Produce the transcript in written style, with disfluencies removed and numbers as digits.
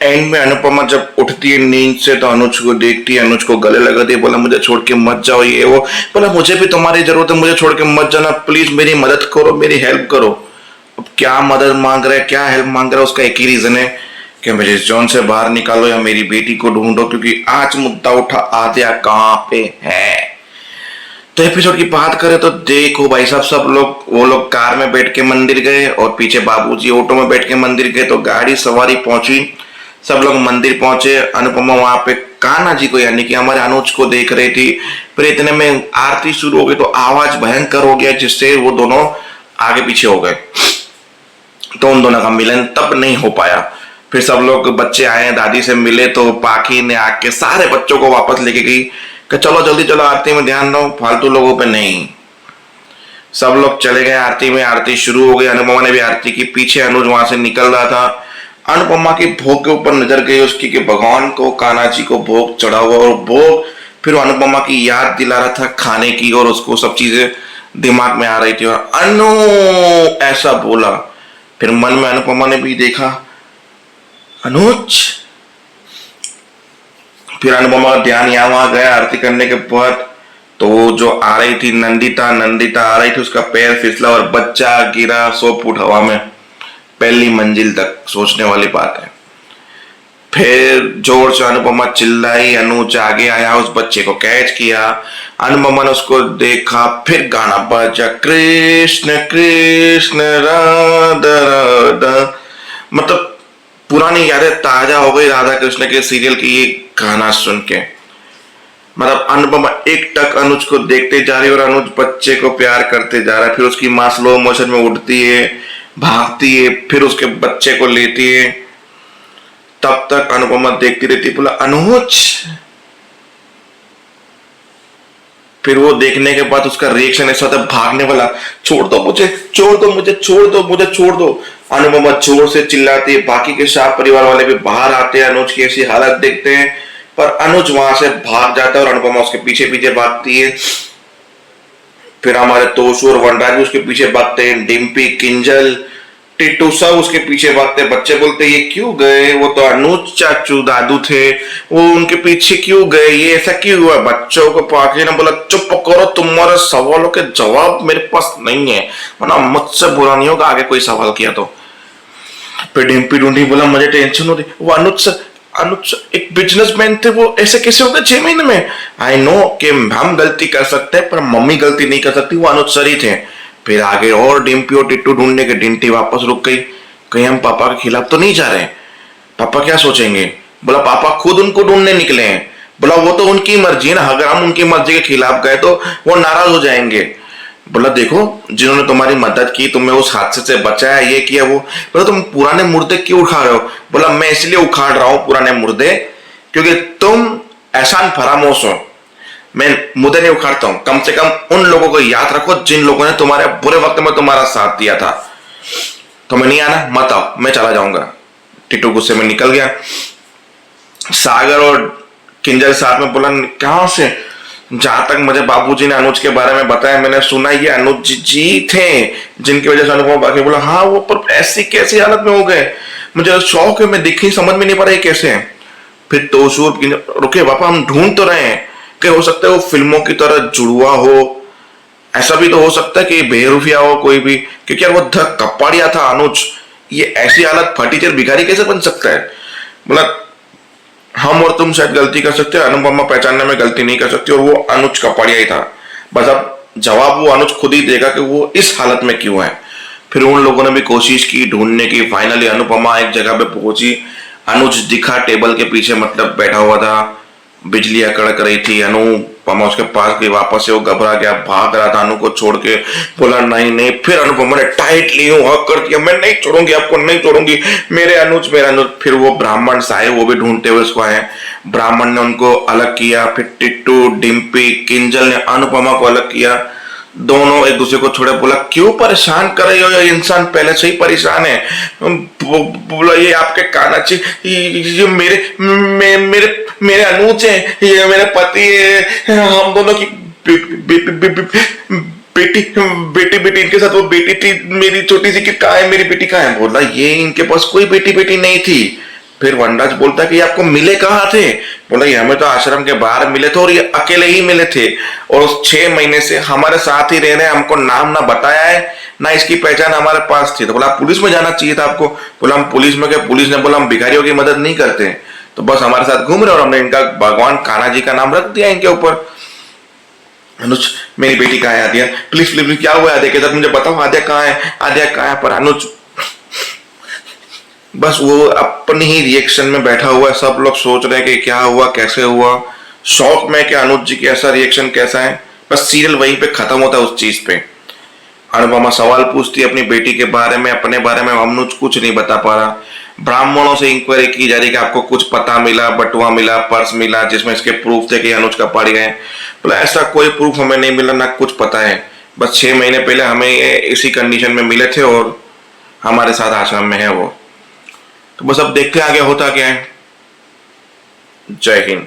And में अनुपमा जब उठती है नींद से तो अनुज को देखती है, अनुज को गले लगाती है, बोला मुझे छोड़ के मत जाओ ये वो। बोला मुझे भी तुम्हारी जरूरत है, मुझे छोड़ के मत जाना प्लीज, मेरी मदद करो, मेरी हेल्प करो। अब क्या मदद मांग रहा है, क्या हेल्प मांग रहा है, उसका एक ही रीजन है कि मुझे इस जॉन से बाहर निकालो या मेरी बेटी को ढूंढो, क्योंकि आज मुद्दा उठा आद्या कहाँ पे है। तो एपिसोड की बात करें तो देखो भाई साहब, सब लोग वो लोग कार में बैठ के मंदिर गए और पीछे बाबूजी ऑटो में बैठ के मंदिर गए। तो गाड़ी सवारी पहुंची, सब लोग मंदिर पहुंचे। अनुपमा वहां पे कान्हा जी को यानी कि हमारे अनुज को देख रही थी। फिर इतने में आरती शुरू हो गई तो आवाज भयंकर हो गया, जिससे वो दोनों आगे पीछे हो गए। तो उन दोनों का मिलन तब नहीं हो पाया। फिर सब लोग बच्चे आए, दादी से मिले तो पाखी ने आके सारे बच्चों को वापस लेके गई कि चलो जल्दी चलो आरती में ध्यान दो, फालतू लोगों पे नहीं। सब लोग चले गए आरती में, आरती शुरू हो गई। अनुपमा ने भी आरती की, पीछे अनुज वहां से निकल रहा था। अनुपमा की भोग के ऊपर नजर गई उसकी कि भगवान को कान्हा जी को भोग चढ़ा हुआ, और भोग फिर अनुपमा की याद दिला रहा था खाने की, और उसको सब चीजें दिमाग में आ रही थी। और अनु ऐसा बोला, फिर मन में अनुपमा ने भी देखा अनुज। फिर अनुपमा का ध्यान यहाँ वहां गया आरती करने के बाद। तो जो आ रही थी नंदिता, नंदिता आ रही थी, उसका पैर फिसला और बच्चा गिरा 100 फुट हवा में पहली मंजिल तक। सोचने वाली बात है। फिर जोर से अनुपमा चिल्लाई, अनुज आगे आया, उस बच्चे को कैच किया। अनुपमा ने उसको देखा, फिर गाना बजा कृष्ण कृष्ण राधा राधा। मतलब पुरानी यादें ताजा हो गई राधा कृष्ण के सीरियल की ये गाना सुन के। मतलब अनुपमा एक टक अनुज को देखते जा रही है और अनुज बच्चे को प्यार करते जा रहा है। फिर उसकी मां स्लो मोशन में उठती है, भागती है, फिर उसके बच्चे को लेती है। तब तक अनुपमा देखती रहती, बोला अनुज। फिर वो देखने के बाद उसका रिएक्शन ऐसा था भागने वाला, छोड़ दो मुझे, छोड़ दो मुझे, छोड़ दो मुझे, छोड़ दो। अनुपमा जोर से चिल्लाती है। बाकी के शाह परिवार वाले भी बाहर आते हैं, अनुज की ऐसी हालत देखते हैं, पर अनुज वहां से भाग जाता है और अनुपमा उसके पीछे पीछे भागती है। फिर हमारे तोशू और वनराज उसके पीछे भागते हैं, डिम्पी, किंजल, टिट्टू सब उसके पीछे भागते। बच्चे बोलते ये क्यों गए, वो तो अनुज चाचू दादू थे, वो उनके पीछे क्यों गए, ये ऐसा क्यों हुआ। बच्चों को पाके ने बोला चुप करो, तुम्हारे सवालों के जवाब मेरे पास नहीं है, वरना मुझसे बुरा नहीं होगा आगे कोई सवाल किया तो। फिर डिम्पी ढूंढी, बोला मुझे टेंशन हो रही, वो अनुज एक बिजनेसमैन थे, वो ऐसे कैसे हो गए 6 महीने में। आई नो कि हम गलती कर सकते हैं पर मम्मी गलती नहीं कर सकती, वो अनुज सर ही थे। फिर आगे और डिम्पी और टिट्टू ढूंढने के, डिम्पी वापस रुक गई, कहीं हम पापा के खिलाफ तो नहीं जा रहे, पापा क्या सोचेंगे। बोला पापा खुद उनको ढूंढने निकले हैं। बोला वो तो उनकी मर्जी है ना, अगर हम उनकी मर्जी के खिलाफ गए तो वो नाराज हो जाएंगे। बोला देखो जिन्होंने तुम्हारी मदद की, तुम्हें उस हादसे से बचाया, ये किया वो। बोला तुम पुराने मुर्दे क्यों उठा रहे हो। बोला मैं इसलिए उखाड़ रहा हूं पुराने मुर्दे क्योंकि तुम एहसान फरामोश हो। मैं मुद्दे नहीं उखाड़ता हूं, कम से कम उन लोगों को याद रखो जिन लोगों ने तुम्हारे बुरे वक्त में तुम्हारा साथ दिया था। तुम्हें नहीं आना मत आओ, मैं चला जाऊंगा। टिट्टू गुस्से में निकल गया। सागर और किंजल साथ में बोला कहां से। जहां तक मुझे बाबूजी ने अनुज के बारे में बताया, मैंने सुना ये अनुज जी थे जिनकी वजह से अनुपमा बाकी। बोला हाँ वो पर ऐसी कैसी हालत में हो गए, मुझे शौक है, मैं दिखी समझ में नहीं पा रहा कैसे है। फिर तोशूर रुके पापा हम ढूंढ तो रहे हैं, कि हो सकता है वो फिल्मों की तरह जुड़वा हो, ऐसा भी तो हो सकता है कि बेरूफिया हो कोई भी, क्योंकि यार वो धक कपाड़िया था अनुज, ये ऐसी हालत फटीचर भिखारी कैसे बन सकता है। बोला हम और तुम शायद गलती कर सकते हैं, अनुपमा पहचानने में गलती नहीं कर सकती, और वो अनुज कपाड़िया ही था। बस अब जवाब वो अनुज खुद ही देगा कि वो इस हालत में क्यों है। फिर उन लोगों ने भी कोशिश की ढूंढने की। फाइनली अनुपमा एक जगह पे पहुंची, अनुज दिखा टेबल के पीछे, मतलब बैठा हुआ था, बिजलियां कड़क रही थी। अनुपमा उसके पास गई, वापस से वो घबरा गया, भाग रहा था अनु को छोड़ के। बोला नहीं नहीं। फिर अनुपमा ने टाइटली हक कर दिया, मैं नहीं छोड़ूंगी आपको, नहीं छोड़ूंगी, मेरे अनुज मेरा अनुज। फिर वो ब्राह्मण साहे वो भी ढूंढते हुए उसको आए, ब्राह्मण ने उनको अलग किया। फिर टिट्टू, डिम्पी, किंजल ने अनुपमा को अलग किया, दोनों एक दूसरे को छोड़े। बोला क्यों परेशान कर रही हो, ये इंसान पहले से ही परेशान है। बोला ये आपके कानाची, ये मेरे अनुज है, ये मेरे पति है, हम दोनों की बेटी बेटी बेटी इनके साथ वो बेटी थी मेरी छोटी सी, कि कहाँ है मेरी बेटी, कहाँ है। बोला ये इनके पास कोई बेटी बेटी नहीं थी, फिर वनराज बोलता कि ये आपको मिले कहाँ थे? बोला ये हमें तो आश्रम के बाहर मिले थे और ये अकेले ही मिले थे और उस 6 महीने से हमारे साथ ही रह रहे हैं, हमको नाम ना बताया है ना इसकी पहचान हमारे पास थी। तो बोला पुलिस में जाना चाहिए था आपको। बोला हम पुलिस में गए, पुलिस ने बोला हम भिखारियों की मदद नहीं करते, तो बस हमारे साथ घूम रहे और हमने इनका भगवान कान्हा जी का नाम रख दिया इनके ऊपर। अनुज मेरी बेटी कहाँ है? आद्या प्लीज प्लीज प्लीज, क्या हुआ आद्या के साथ, मुझे बताओ आद्या कहाँ है, आद्या कहाँ है? पर अनुज बस वो अपनी ही रिएक्शन में बैठा हुआ है, सब लोग सोच रहे हैं कि क्या हुआ कैसे हुआ, शौक में कि अनुज जी की ऐसा रिएक्शन कैसा है। बस सीरियल वहीं पे खत्म होता है उस चीज पे। अनुपमा सवाल पूछती है अपनी बेटी के बारे में, अपने बारे में अनुज कुछ नहीं बता पा रहा। ब्राह्मणों से इंक्वायरी की जा रही कि आपको कुछ पता मिला, बटुआ मिला, पर्स मिला जिसमें इसके प्रूफ थे कि अनुज का पड़ गए। बोला ऐसा कोई प्रूफ हमें नहीं मिला, ना कुछ पता है, बस 6 महीने पहले हमें ये इसी कंडीशन में मिले थे और हमारे साथ आश्रम में है वो। तो बस अब देखते हैं आगे होता क्या है। जय हिंद।